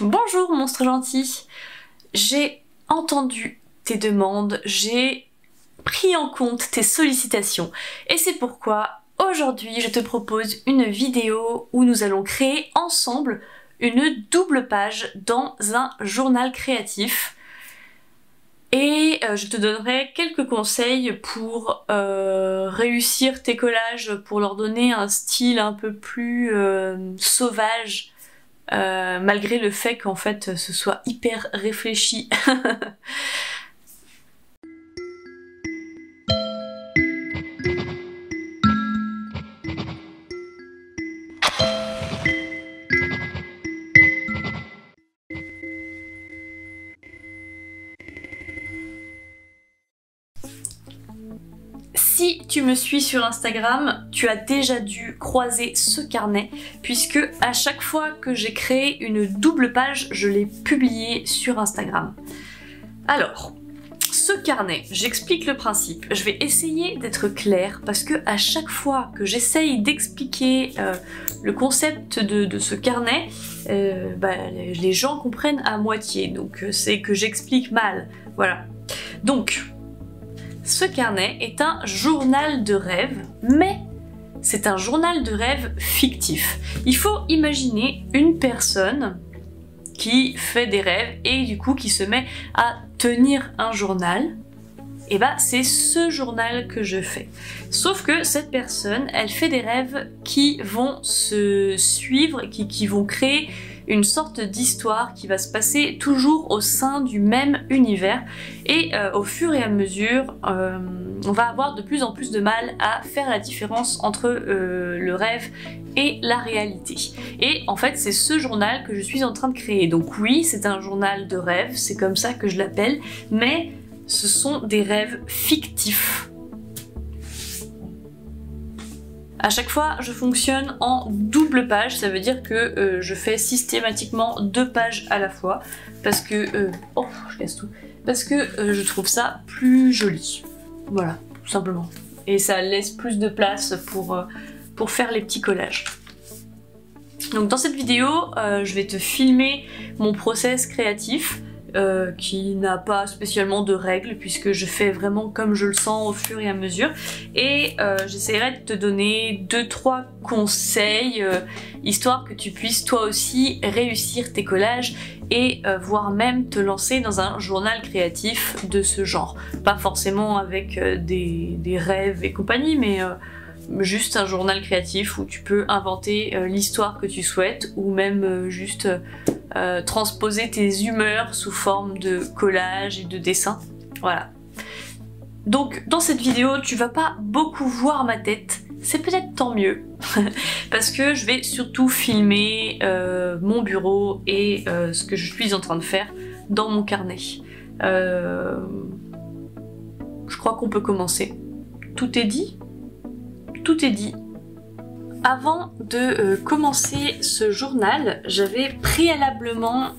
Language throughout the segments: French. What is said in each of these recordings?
Bonjour monstre gentil, j'ai entendu tes demandes, j'ai pris en compte tes sollicitations et c'est pourquoi aujourd'hui je te propose une vidéo où nous allons créer ensemble une double page dans un journal créatif et je te donnerai quelques conseils pour réussir tes collages, pour leur donner un style un peu plus sauvage. Malgré le fait qu'en fait ce soit hyper réfléchi. Si tu me suis sur Instagram, tu as déjà dû croiser ce carnet puisque à chaque fois que j'ai créé une double page, je l'ai publié sur Instagram. Alors, ce carnet, j'explique le principe. Je vais essayer d'être claire parce que à chaque fois que j'essaye d'expliquer le concept de ce carnet, les gens comprennent à moitié. Donc c'est que j'explique mal. Voilà. Donc, ce carnet est un journal de rêve, mais c'est un journal de rêve fictif. Il faut imaginer une personne qui fait des rêves et du coup qui se met à tenir un journal. Et bah c'est ce journal que je fais. Sauf que cette personne, elle fait des rêves qui vont se suivre, qui vont créer une sorte d'histoire qui va se passer toujours au sein du même univers et au fur et à mesure on va avoir de plus en plus de mal à faire la différence entre le rêve et la réalité. Et en fait c'est ce journal que je suis en train de créer. Donc oui, c'est un journal de rêve, c'est comme ça que je l'appelle, mais ce sont des rêves fictifs. À chaque fois, je fonctionne en double page, ça veut dire que je fais systématiquement 2 pages à la fois, parce que... oh, je casse tout. Parce que je trouve ça plus joli. Voilà, tout simplement. Et ça laisse plus de place pour faire les petits collages. Donc dans cette vidéo, je vais te filmer mon process créatif, qui n'a pas spécialement de règles puisque je fais vraiment comme je le sens au fur et à mesure et j'essaierai de te donner 2-3 conseils histoire que tu puisses toi aussi réussir tes collages et voire même te lancer dans un journal créatif de ce genre. Pas forcément avec des rêves et compagnie, mais juste un journal créatif où tu peux inventer l'histoire que tu souhaites ou même juste transposer tes humeurs sous forme de collage et de dessin. Voilà. Donc dans cette vidéo, tu vas pas beaucoup voir ma tête, c'est peut-être tant mieux, parce que je vais surtout filmer mon bureau et ce que je suis en train de faire dans mon carnet. Je crois qu'on peut commencer. Tout est dit ? Tout est dit. Avant de commencer ce journal, j'avais préalablement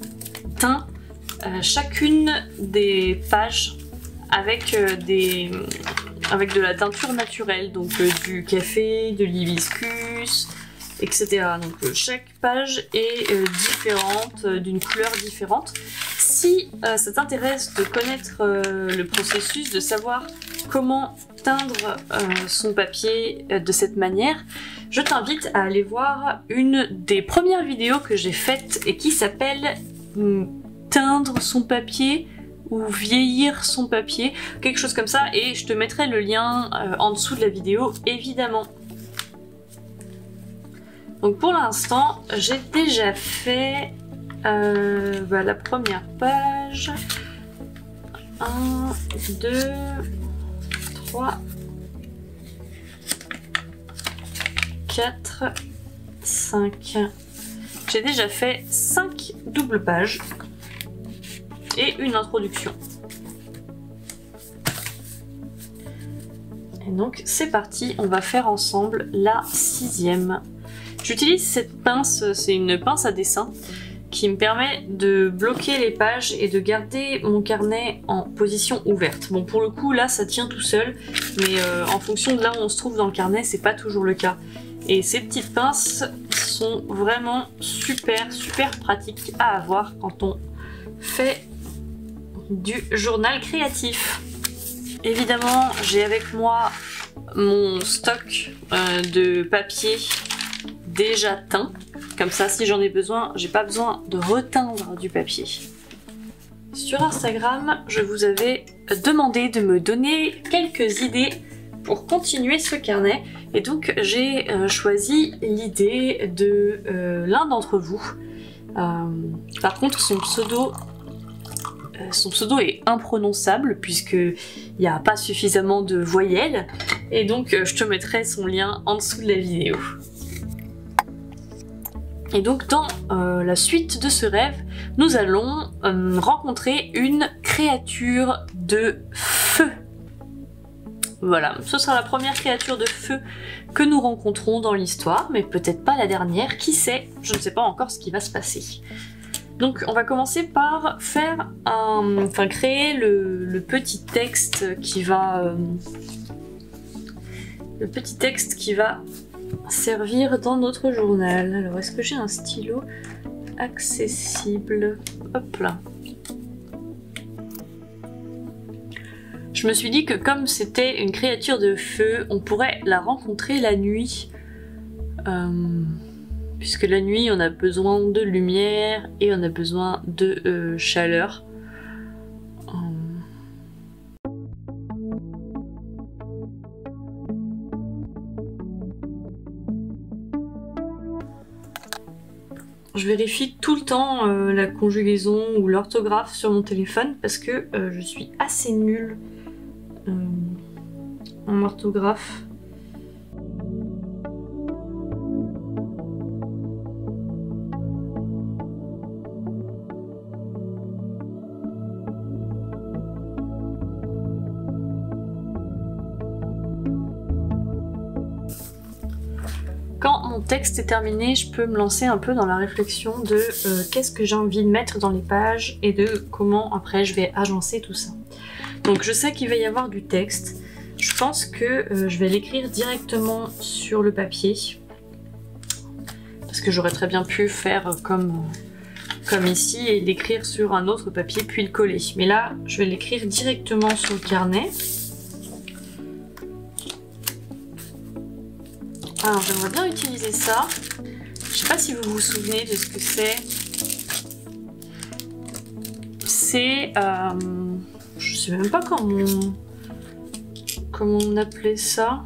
teint chacune des pages avec de la teinture naturelle, donc du café, de l'hibiscus, etc. Donc chaque page est différente, d'une couleur différente. Si ça t'intéresse de connaître le processus, de savoir comment teindre son papier de cette manière, je t'invite à aller voir une des premières vidéos que j'ai faites et qui s'appelle teindre son papier ou vieillir son papier, quelque chose comme ça, et je te mettrai le lien en dessous de la vidéo évidemment. Donc pour l'instant j'ai déjà fait la première page. 1, 2, 3, 4, 5. J'ai déjà fait 5 doubles pages et une introduction. Et donc c'est parti, on va faire ensemble la 6e. J'utilise cette pince, c'est une pince à dessin qui me permet de bloquer les pages et de garder mon carnet en position ouverte. Bon, pour le coup là ça tient tout seul, mais en fonction de là où on se trouve dans le carnet, c'est pas toujours le cas. Et ces petites pinces sont vraiment super pratiques à avoir quand on fait du journal créatif. Évidemment, j'ai avec moi mon stock de papier déjà teint. Comme ça, si j'en ai besoin, j'ai pas besoin de reteindre du papier. Sur Instagram, je vous avais demandé de me donner quelques idées pour continuer ce carnet. Et donc, j'ai choisi l'idée de l'un d'entre vous. Par contre, son pseudo est imprononçable puisqu'il n'y a pas suffisamment de voyelles. Et donc, je te mettrai son lien en dessous de la vidéo. Et donc dans la suite de ce rêve, nous allons rencontrer une créature de feu. Voilà, ce sera la première créature de feu que nous rencontrons dans l'histoire, mais peut-être pas la dernière, qui sait, je ne sais pas encore ce qui va se passer. Donc on va commencer par faire créer le petit texte qui va... servir dans notre journal. Alors, est-ce que j'ai un stylo accessible? Hop là. Je me suis dit que comme c'était une créature de feu, on pourrait la rencontrer la nuit. Puisque la nuit, on a besoin de lumière et on a besoin de chaleur. Je vérifie tout le temps la conjugaison ou l'orthographe sur mon téléphone parce que je suis assez nulle en orthographe. Quand mon texte est terminé, je peux me lancer un peu dans la réflexion de qu'est-ce que j'ai envie de mettre dans les pages et de comment après je vais agencer tout ça. Donc je sais qu'il va y avoir du texte. Je pense que je vais l'écrire directement sur le papier. Parce que j'aurais très bien pu faire comme ici et l'écrire sur un autre papier puis le coller. Mais là, je vais l'écrire directement sur le carnet. Alors j'aimerais bien utiliser ça. Je sais pas si vous vous souvenez de ce que c'est. C'est... je sais même pas comment on appelait ça.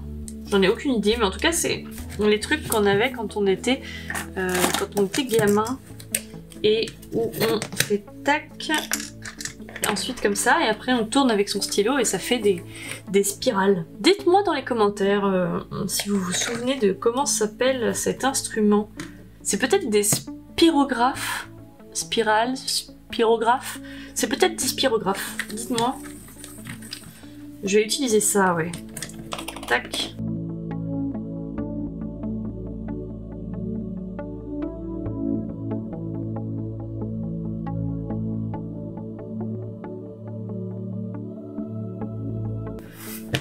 J'en ai aucune idée, mais en tout cas c'est les trucs qu'on avait quand on était gamin. Et où on fait tac, ensuite comme ça, et après on tourne avec son stylo et ça fait des spirales. Dites-moi dans les commentaires si vous vous souvenez de comment s'appelle cet instrument. C'est peut-être des spirographes. Spirales, spirographes. C'est peut-être des spirographes. Dites-moi. Je vais utiliser ça, ouais. Tac.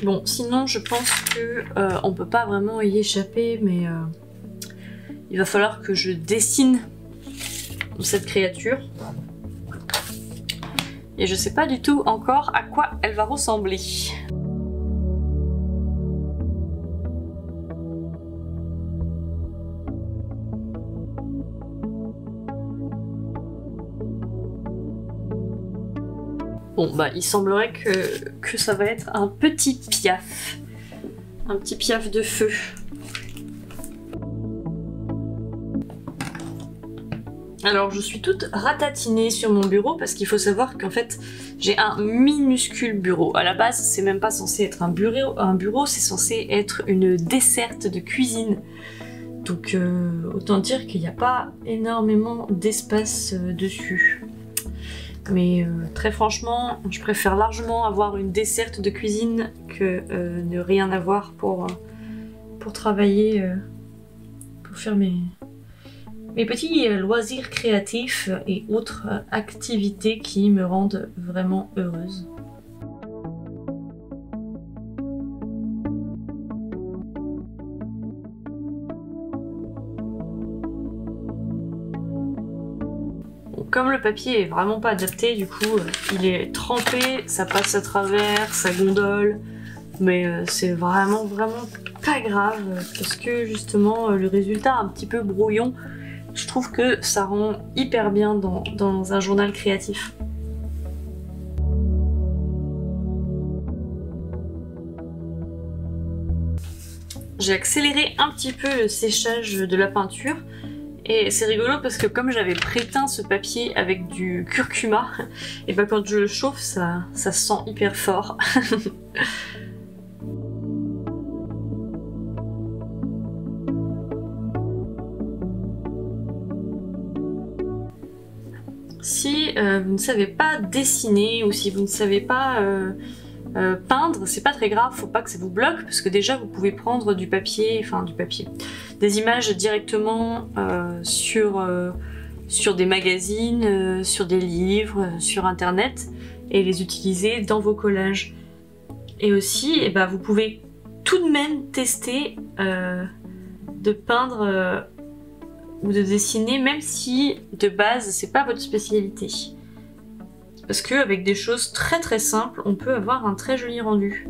Bon, sinon je pense que on peut pas vraiment y échapper, mais il va falloir que je dessine cette créature. Et je sais pas du tout encore à quoi elle va ressembler. Bon bah il semblerait que ça va être un petit piaf. Un petit piaf de feu. Alors je suis toute ratatinée sur mon bureau parce qu'il faut savoir qu'en fait j'ai un minuscule bureau. À la base c'est même pas censé être un bureau, c'est censé être une desserte de cuisine. Donc autant dire qu'il n'y a pas énormément d'espace dessus. Mais très franchement, je préfère largement avoir une desserte de cuisine que ne rien avoir pour travailler, pour faire mes petits loisirs créatifs et autres activités qui me rendent vraiment heureuse. Bon, comme le papier est vraiment pas adapté, du coup il est trempé, ça passe à travers, ça gondole, mais c'est vraiment pas grave parce que justement le résultat un petit peu brouillon, je trouve que ça rend hyper bien dans un journal créatif. J'ai accéléré un petit peu le séchage de la peinture et c'est rigolo parce que comme j'avais préteint ce papier avec du curcuma, et ben quand je le chauffe ça sent hyper fort. Si vous ne savez pas dessiner ou si vous ne savez pas peindre, c'est pas très grave, faut pas que ça vous bloque parce que déjà vous pouvez prendre du papier, des images directement sur des magazines, sur des livres, sur internet et les utiliser dans vos collages. Et aussi, eh ben, vous pouvez tout de même tester de peindre ou de dessiner même si de base c'est pas votre spécialité. Parce qu'avec des choses très simples, on peut avoir un très joli rendu.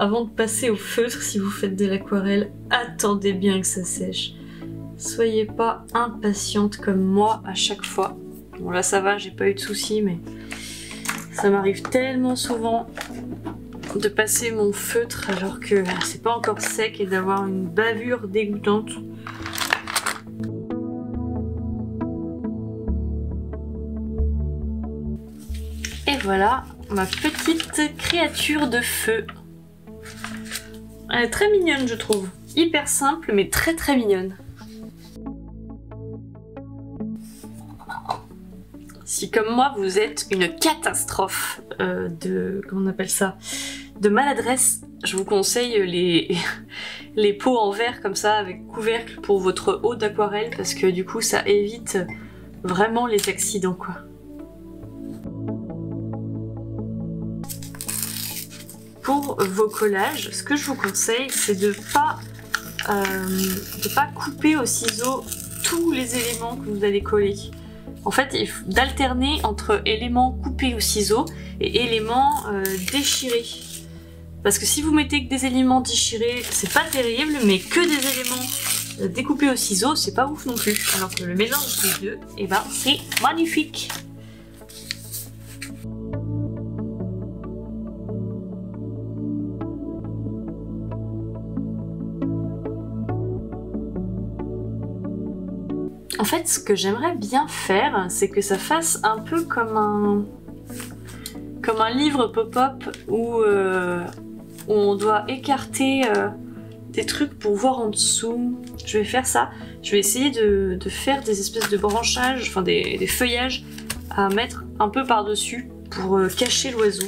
Avant de passer au feutre, si vous faites de l'aquarelle, attendez bien que ça sèche. Soyez pas impatiente comme moi à chaque fois. Bon là ça va, j'ai pas eu de soucis, mais ça m'arrive tellement souvent de passer mon feutre alors que c'est pas encore sec et d'avoir une bavure dégoûtante. Et voilà ma petite créature de feu. Elle est très mignonne je trouve. Hyper simple mais très mignonne. Si comme moi vous êtes une catastrophe comment on appelle ça, de maladresse, je vous conseille les pots en verre comme ça avec couvercle pour votre eau d'aquarelle parce que du coup ça évite vraiment les accidents quoi. Pour vos collages, ce que je vous conseille, c'est de pas couper au ciseau tous les éléments que vous allez coller. En fait, il faut d'alterner entre éléments coupés au ciseau et éléments déchirés. Parce que si vous mettez que des éléments déchirés, c'est pas terrible, mais que des éléments découpés au ciseau, c'est pas ouf non plus. Alors que le mélange des deux, eh ben, c'est magnifique. En fait, ce que j'aimerais bien faire, c'est que ça fasse un peu comme un livre pop-up où on doit écarter des trucs pour voir en dessous. Je vais faire ça. Je vais essayer de faire des espèces de branchages, enfin des feuillages à mettre un peu par-dessus pour cacher l'oiseau.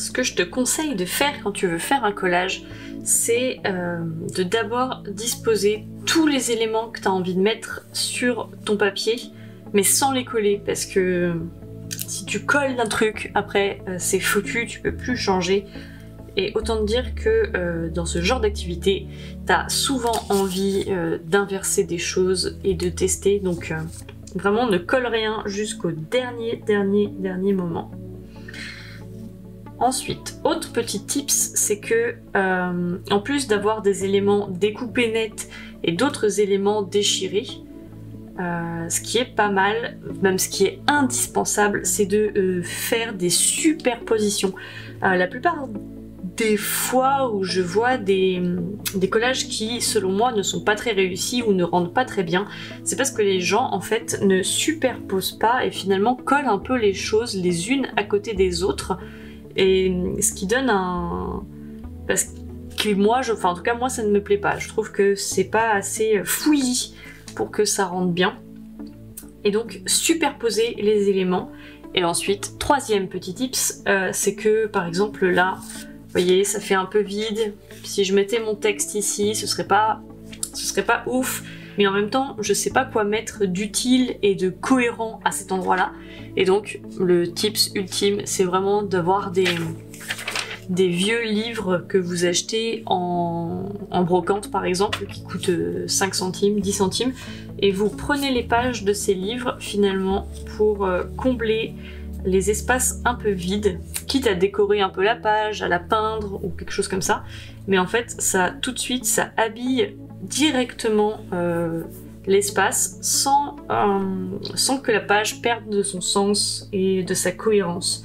ce que je te conseille de faire quand tu veux faire un collage, c'est de d'abord disposer tous les éléments que tu as envie de mettre sur ton papier, mais sans les coller, parce que si tu colles un truc, après c'est foutu, tu peux plus changer. Et autant te dire que dans ce genre d'activité, tu as souvent envie d'inverser des choses et de tester, donc vraiment ne colle rien jusqu'au dernier moment. Ensuite, autre petit tips, c'est que en plus d'avoir des éléments découpés nets et d'autres éléments déchirés, ce qui est pas mal, même ce qui est indispensable, c'est de faire des superpositions. La plupart des fois où je vois des collages qui, selon moi, ne sont pas très réussis ou ne rendent pas très bien, c'est parce que les gens, en fait, ne superposent pas et finalement collent un peu les choses les unes à côté des autres. Et ce qui donne un... Parce que moi, enfin en tout cas moi ça ne me plaît pas. Je trouve que c'est pas assez fouillis pour que ça rende bien. Et donc superposer les éléments. Et ensuite, troisième petit tips, c'est que par exemple là, vous voyez, ça fait un peu vide. Si je mettais mon texte ici, ce serait pas ouf. Mais en même temps, je sais pas quoi mettre d'utile et de cohérent à cet endroit-là. Et donc, le tips ultime, c'est vraiment d'avoir des vieux livres que vous achetez en brocante, par exemple, qui coûtent 5 centimes, 10 centimes. Et vous prenez les pages de ces livres, finalement, pour combler les espaces un peu vides, quitte à décorer un peu la page, à la peindre ou quelque chose comme ça. Mais en fait, ça, tout de suite, ça habille directement l'espace sans que la page perde de son sens et de sa cohérence.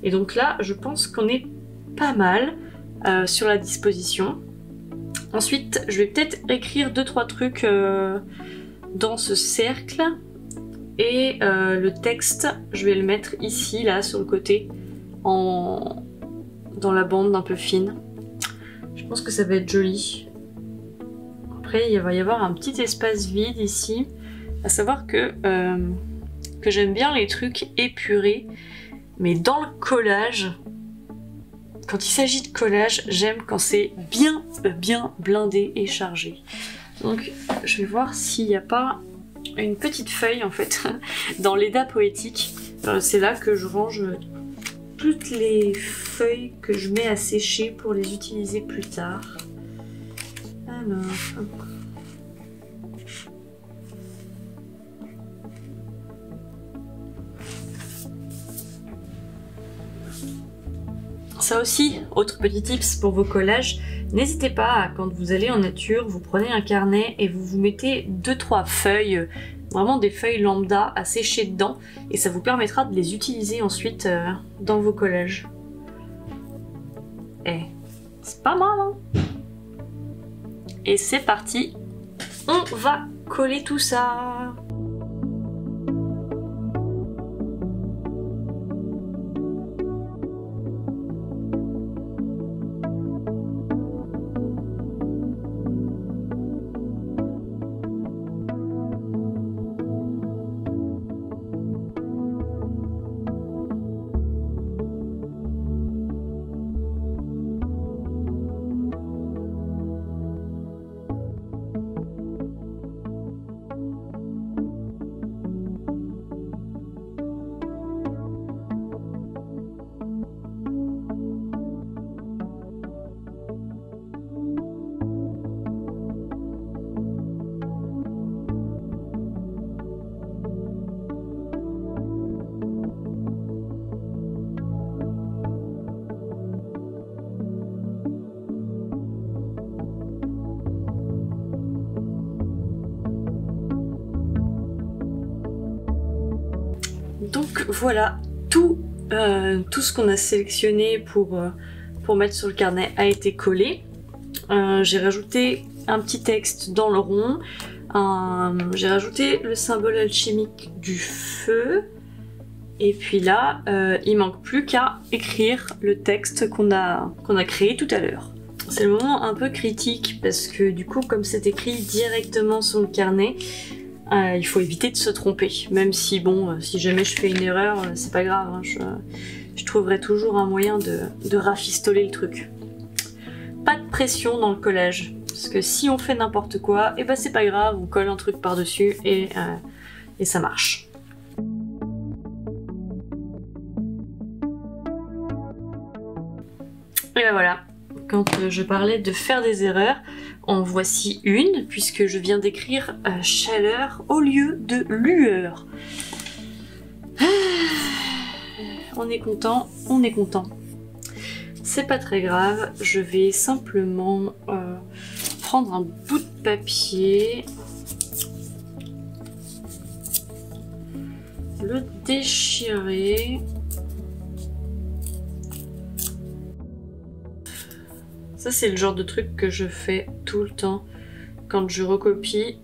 Et donc là, je pense qu'on est pas mal sur la disposition. Ensuite, je vais peut-être écrire 2-3 trucs dans ce cercle. Et le texte, je vais le mettre ici, là, sur le côté, dans la bande un peu fine. Je pense que ça va être joli. Après, il va y avoir un petit espace vide ici. À savoir que j'aime bien les trucs épurés. Mais dans le collage, quand il s'agit de collage, j'aime quand c'est bien blindé et chargé. Donc, je vais voir s'il n'y a pas une petite feuille, en fait, dans l'Eda poétique. C'est là que je range toutes les feuilles que je mets à sécher pour les utiliser plus tard. Alors, hop. Ça aussi, autre petit tips pour vos collages, n'hésitez pas, quand vous allez en nature, vous prenez un carnet et vous mettez 2-3 feuilles, vraiment des feuilles lambda à sécher dedans, et ça vous permettra de les utiliser ensuite dans vos collages. Eh, c'est pas mal, hein? Et c'est parti, on va coller tout ça. Donc voilà, tout ce qu'on a sélectionné pour mettre sur le carnet a été collé. J'ai rajouté un petit texte dans le rond, j'ai rajouté le symbole alchimique du feu, et puis là, il manque plus qu'à écrire le texte qu'on a créé tout à l'heure. C'est le moment un peu critique parce que du coup, comme c'est écrit directement sur le carnet, il faut éviter de se tromper, même si bon, si jamais je fais une erreur, c'est pas grave, hein, je trouverai toujours un moyen de rafistoler le truc. Pas de pression dans le collage, parce que si on fait n'importe quoi, et ben c'est pas grave, on colle un truc par-dessus et ça marche. Et ben voilà, quand je parlais de faire des erreurs, en voici une, puisque je viens d'écrire chaleur au lieu de lueur. On est content, on est content. C'est pas très grave, je vais simplement prendre un bout de papier, le déchirer. Ça c'est le genre de truc que je fais tout le temps quand je recopie.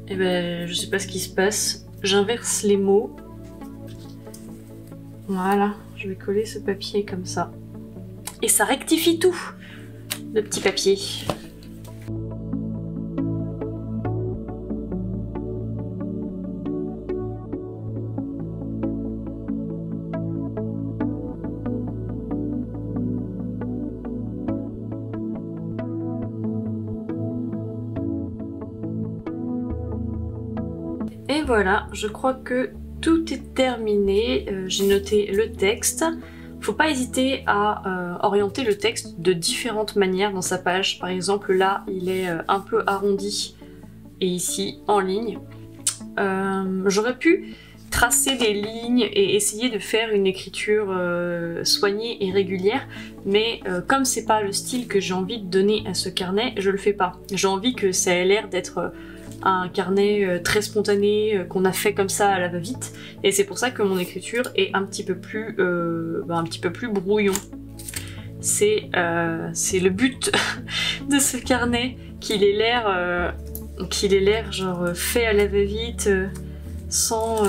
Et ben je sais pas ce qui se passe, j'inverse les mots. Voilà, je vais coller ce papier comme ça. Et ça rectifie tout, le petit papier. Et voilà, je crois que tout est terminé. J'ai noté le texte. Faut pas hésiter à orienter le texte de différentes manières dans sa page. Par exemple là, il est un peu arrondi et ici en ligne. J'aurais pu tracer des lignes et essayer de faire une écriture soignée et régulière, mais comme c'est pas le style que j'ai envie de donner à ce carnet, je le fais pas. J'ai envie que ça ait l'air d'être un carnet très spontané qu'on a fait comme ça à la va-vite, et c'est pour ça que mon écriture est un petit peu plus brouillon. C'est le but de ce carnet, qu'il ait l'air genre fait à la va-vite, sans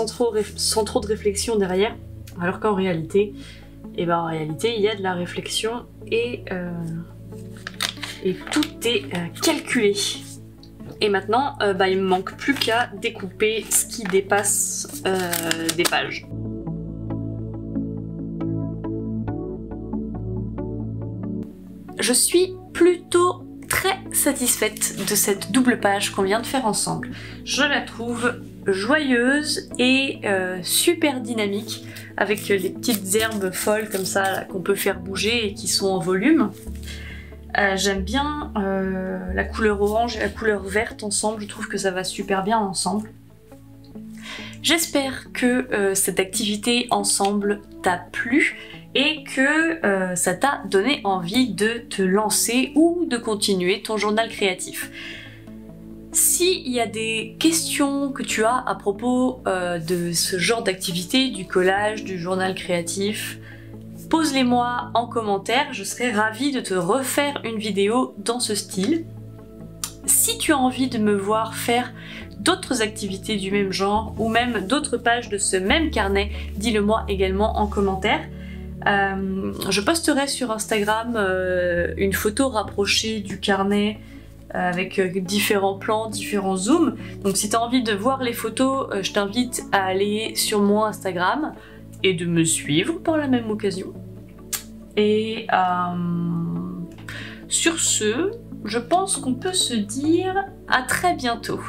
trop de réflexion derrière, alors qu'en réalité, il y a de la réflexion et tout est calculé. Et maintenant, il me manque plus qu'à découper ce qui dépasse des pages. Je suis plutôt très satisfaite de cette double page qu'on vient de faire ensemble. Je la trouve joyeuse et super dynamique, avec des petites herbes folles comme ça qu'on peut faire bouger et qui sont en volume. J'aime bien la couleur orange et la couleur verte ensemble, je trouve que ça va super bien ensemble. J'espère que cette activité ensemble t'a plu et que ça t'a donné envie de te lancer ou de continuer ton journal créatif. S'il y a des questions que tu as à propos de ce genre d'activité, du collage, du journal créatif, pose-les-moi en commentaire, je serai ravie de te refaire une vidéo dans ce style. Si tu as envie de me voir faire d'autres activités du même genre ou même d'autres pages de ce même carnet, dis-le moi également en commentaire. Je posterai sur Instagram une photo rapprochée du carnet avec différents plans, différents zooms. Donc si tu as envie de voir les photos, je t'invite à aller sur mon Instagram et de me suivre par la même occasion. Et sur ce, je pense qu'on peut se dire à très bientôt.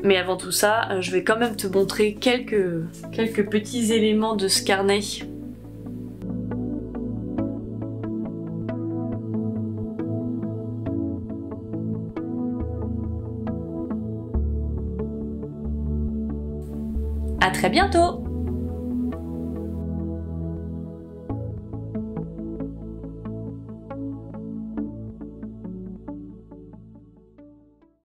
Mais avant tout ça, je vais quand même te montrer quelques petits éléments de ce carnet. À très bientôt!